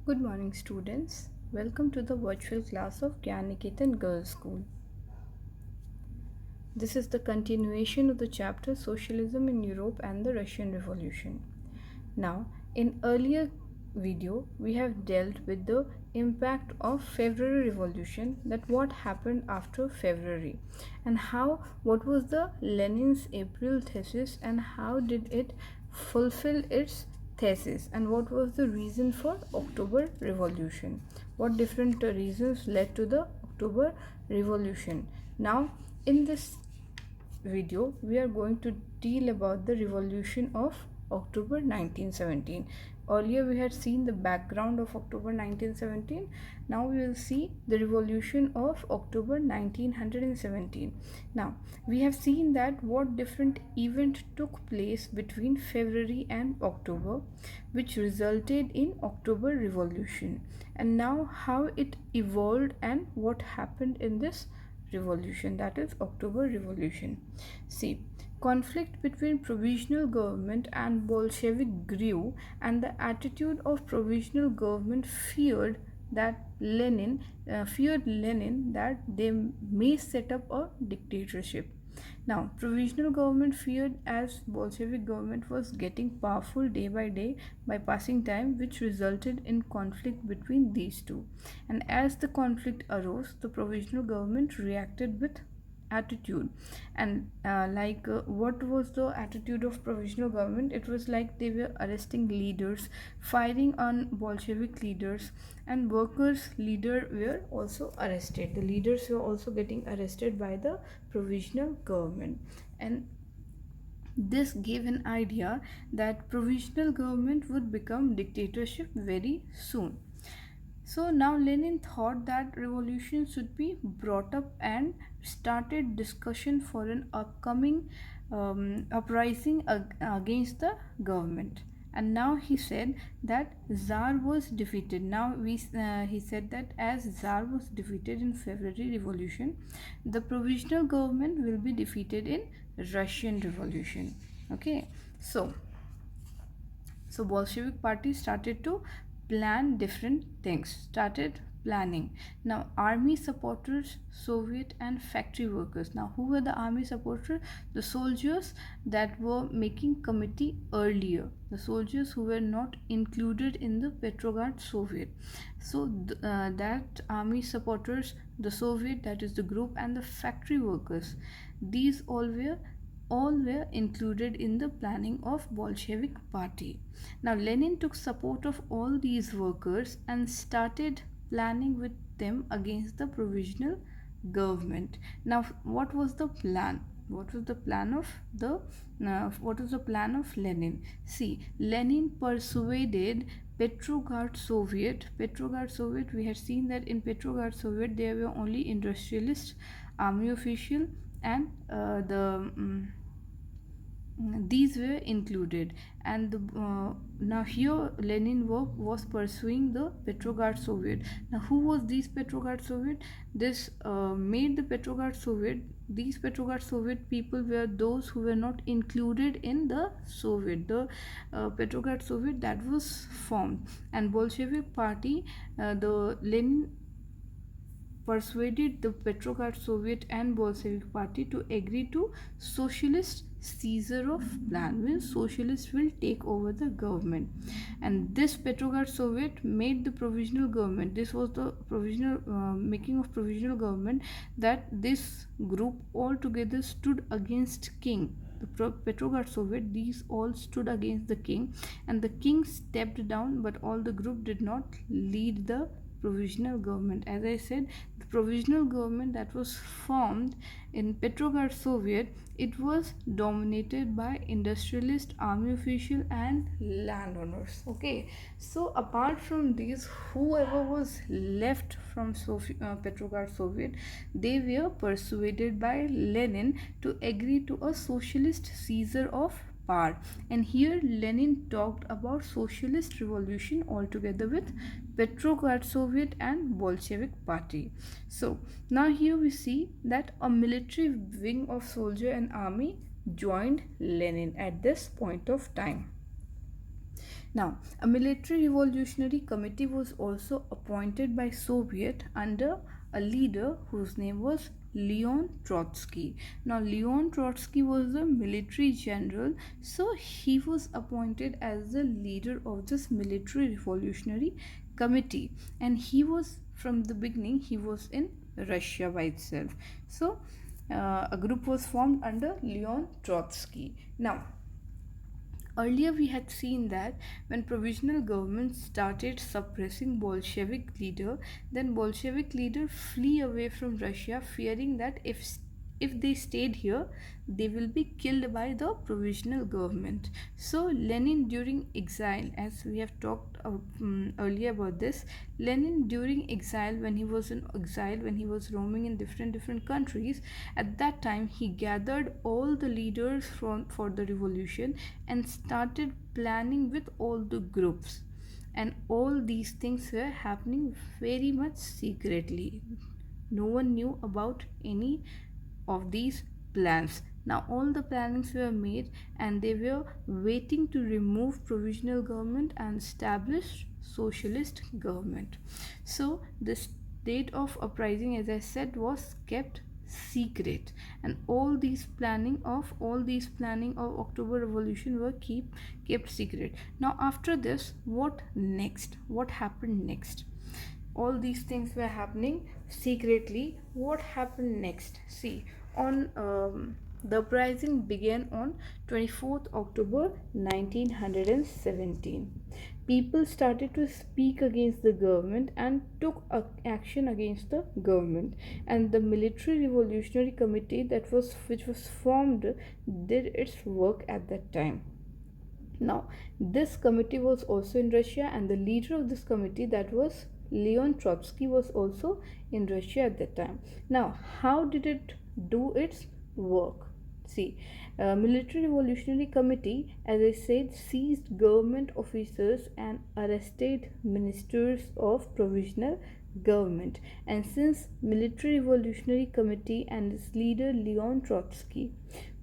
Good morning, students. Welcome to the virtual class of Gyaniketan Girls School. This is the continuation of the chapter Socialism in Europe and the Russian Revolution. Now, in earlier video, we have dealt with the impact of February Revolution, that what happened after February, and what was the Lenin's April thesis and how did it fulfill its thesis, and what was the reason for October Revolution, what different reasons led to the October Revolution. Now, in this video we are going to deal about the revolution of October 1917. Earlier we had seen the background of October 1917. Now we will see the revolution of October 1917. Now we have seen that what different event took place between February and October which resulted in October Revolution, and now how it evolved and what happened in this revolution, that is October Revolution. See, conflict between provisional government and Bolshevik grew, and the attitude of provisional government feared Lenin that they may set up a dictatorship. Now, provisional government feared as Bolshevik government was getting powerful day by day by passing time, which resulted in conflict between these two. And as the conflict arose, the provisional government reacted with attitude. And what was the attitude of provisional government? It was like they were arresting leaders, firing on Bolshevik leaders, and workers leader were also arrested. The leaders were also getting arrested by the provisional government, and this gave an idea that provisional government would become dictatorship very soon. So now Lenin thought that revolution should be brought up and started discussion for an upcoming uprising against the government. And now he said that Tsar was defeated. He said that as Tsar was defeated in February Revolution, the provisional government will be defeated in Russian Revolution. Okay, so Bolshevik party started to plan different things, started planning. Now army supporters, Soviet and factory workers. Now who were the army supporters? The soldiers that were making committee earlier, the soldiers who were not included in the Petrograd Soviet. So that army supporters, the Soviet, that is the group, and the factory workers, these all were included in the planning of Bolshevik party. Now Lenin took support of all these workers and started planning with them against the provisional government. Now what was the plan? What was the plan of Lenin? See, Lenin persuaded Petrograd Soviet. Petrograd Soviet, we had seen that in Petrograd Soviet there were only industrialists, army official, and these were included. And now here Lenin was pursuing the Petrograd Soviet. Now who was these Petrograd Soviet? This made the Petrograd Soviet, these Petrograd Soviet people were those who were not included in the Soviet, the Petrograd Soviet that was formed. And Bolshevik party, the Lenin persuaded the Petrograd Soviet and Bolshevik party to agree to socialist seizure of plan, means socialists will take over the government. And this Petrograd Soviet made the provisional government. This was the provisional making of provisional government, that this group altogether stood against king. The Petrograd Soviet, these all stood against the king, and the king stepped down, but all the group did not lead the provisional government. As I said, the provisional government that was formed in Petrograd Soviet, it was dominated by industrialist, army official, and landowners. Okay, so apart from these, whoever was left from Petrograd Soviet, they were persuaded by Lenin to agree to a socialist seizure of power. And here Lenin talked about socialist revolution altogether with Petrograd Soviet and Bolshevik party. So now here we see that a military wing of soldier and army joined Lenin at this point of time. Now, a military revolutionary committee was also appointed by Soviet under a leader whose name was Leon Trotsky. Now, Leon Trotsky was a military general, so he was appointed as the leader of this military revolutionary committee, and he was from the beginning he was in Russia by itself. So, a group was formed under Leon Trotsky. Now, earlier, we had seen that when provisional government started suppressing Bolshevik leader, then Bolshevik leader flee away from Russia, fearing that if they stayed here, they will be killed by the provisional government. So Lenin during exile, as we have talked earlier about this, Lenin during exile, when he was in exile, when he was roaming in different countries, at that time he gathered all the leaders for the revolution and started planning with all the groups, and all these things were happening very much secretly. No one knew about any of these plans. Now all the plannings were made, and they were waiting to remove provisional government and establish socialist government. So this date of uprising, as I said, was kept secret, and all these planning of October revolution were kept secret. Now after this, what next? What happened next? All these things were happening secretly. What happened next? See, on the uprising began on 24th October 1917. People started to speak against the government and took action against the government, and the military revolutionary committee which was formed did its work at that time. Now, this committee was also in Russia, and the leader of this committee, that was Leon Trotsky, was also in Russia at that time. Now, how did it do its work? See, military revolutionary committee, as I said, seized government officers and arrested ministers of provisional government. And since military revolutionary committee and its leader Leon Trotsky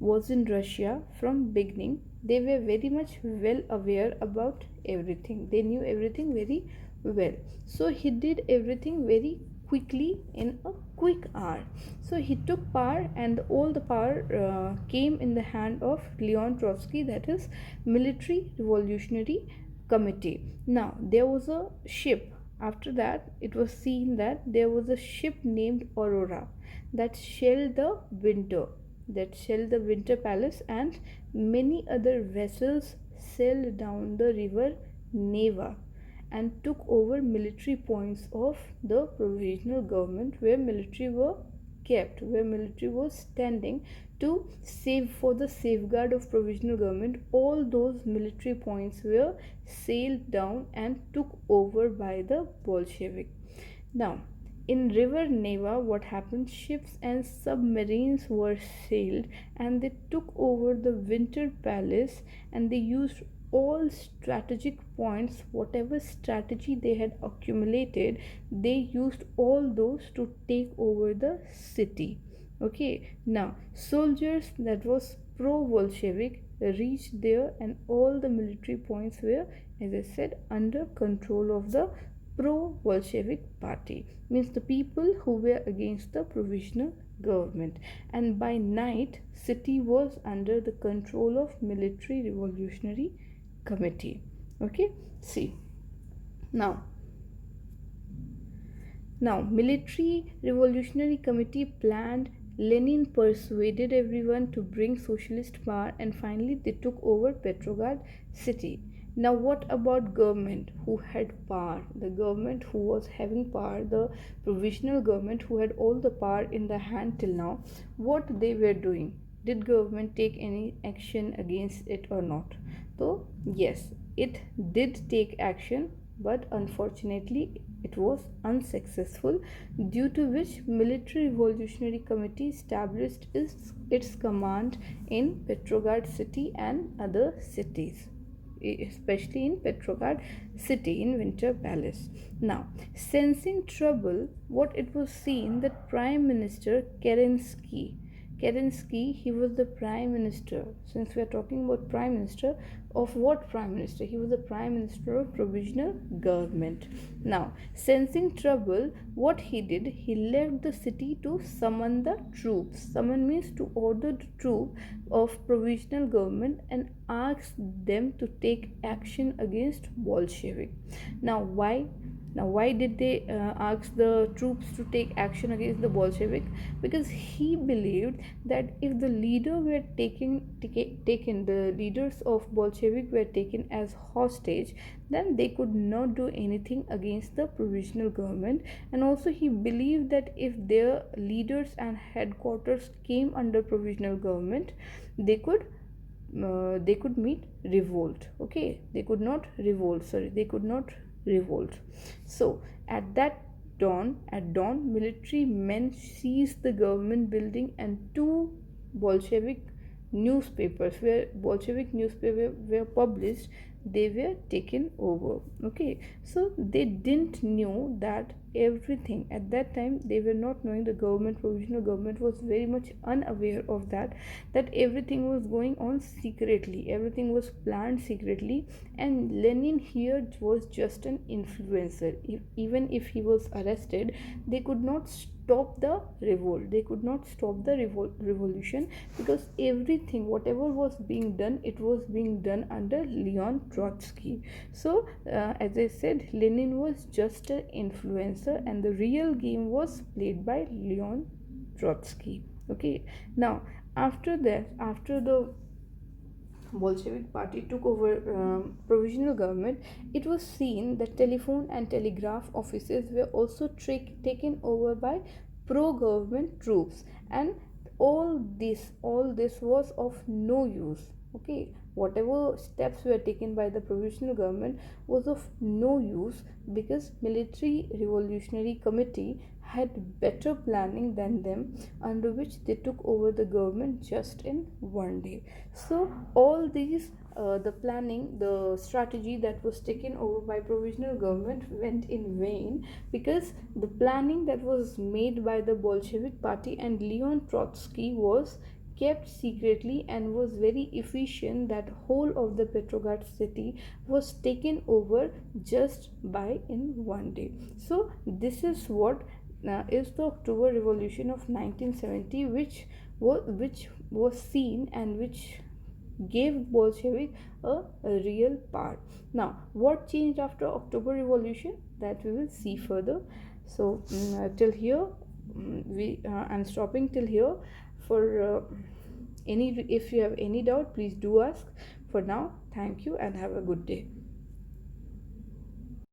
was in Russia from beginning, they were very much well aware about everything. They knew everything very well. So he did everything very quickly in a quick hour. So he took power, and all the power came in the hand of Leon Trotsky, that is military revolutionary committee. Now there was a ship. After that, it was seen that there was a ship named Aurora that shelled the Winter Palace, and many other vessels sailed down the river Neva and took over military points of the provisional government where military were kept, where military was standing to for the safeguard of provisional government. All those military points were sailed down and took over by the Bolshevik. Now, in river Neva, what happened? Ships and submarines were sailed, and they took over the Winter Palace, and they used all strategic points, whatever strategy they had accumulated, they used all those to take over the city. Okay, now soldiers that was pro Bolshevik reached there, and all the military points were, as I said, under control of the pro Bolshevik party, means the people who were against the provisional government. And by night, city was under the control of military revolutionary committee. Okay, see, now military revolutionary committee planned. Lenin persuaded everyone to bring socialist power, and finally they took over Petrograd city. Now what about government who had power? The government who was having power, the provisional government who had all the power in the hand till now, what they were doing? Did government take any action against it or not? So yes, it did take action, but unfortunately it was unsuccessful, due to which military revolutionary committee established its command in Petrograd city and other cities, especially in Petrograd city in Winter Palace. Now, sensing trouble, what it was seen that Prime Minister Kerensky, he was the prime minister. Since we are talking about prime minister, of what prime minister? He was the prime minister of provisional government. Now, sensing trouble, what he did, he left the city to summon the troops. Summon means to order the troop of provisional government and ask them to take action against Bolshevik. Now, why did they ask the troops to take action against the Bolshevik? Because he believed that if the leader were taken, the leaders of Bolshevik were taken as hostage, then they could not do anything against the provisional government. And also he believed that if their leaders and headquarters came under provisional government, they could meet revolt. Okay, they could not revolt. They could not revolt. So at dawn, military men seized the government building and two Bolshevik newspapers where Bolshevik newspapers were published, they were taken over. Okay, so they didn't know that everything at that time. They were not knowing, the government, provisional government, was very much unaware of that everything was going on secretly, everything was planned secretly, and Lenin here was just an influencer. Even if he was arrested, they could not stop the revolt, they could not stop the revolution, because everything, whatever was being done, it was being done under Leon Trotsky. So as I said, Lenin was just an influencer and the real game was played by Leon Trotsky. Okay, now after that, after the Bolshevik party took over provisional government, it was seen that telephone and telegraph offices were also taken over by pro-government troops, and all this was of no use. Okay, whatever steps were taken by the provisional government was of no use, because military revolutionary committee had better planning than them, under which they took over the government just in one day. So all these the planning, the strategy that was taken over by provisional government went in vain, because the planning that was made by the Bolshevik party and Leon Trotsky was kept secretly and was very efficient, that whole of the Petrograd city was taken over just by in one day. So this is what is the October Revolution of 1970, which was seen and which gave Bolshevik a real power. Now, what changed after October Revolution? That we will see further. So till here, I'm stopping till here. For if you have any doubt, please do ask. For now, thank you and have a good day.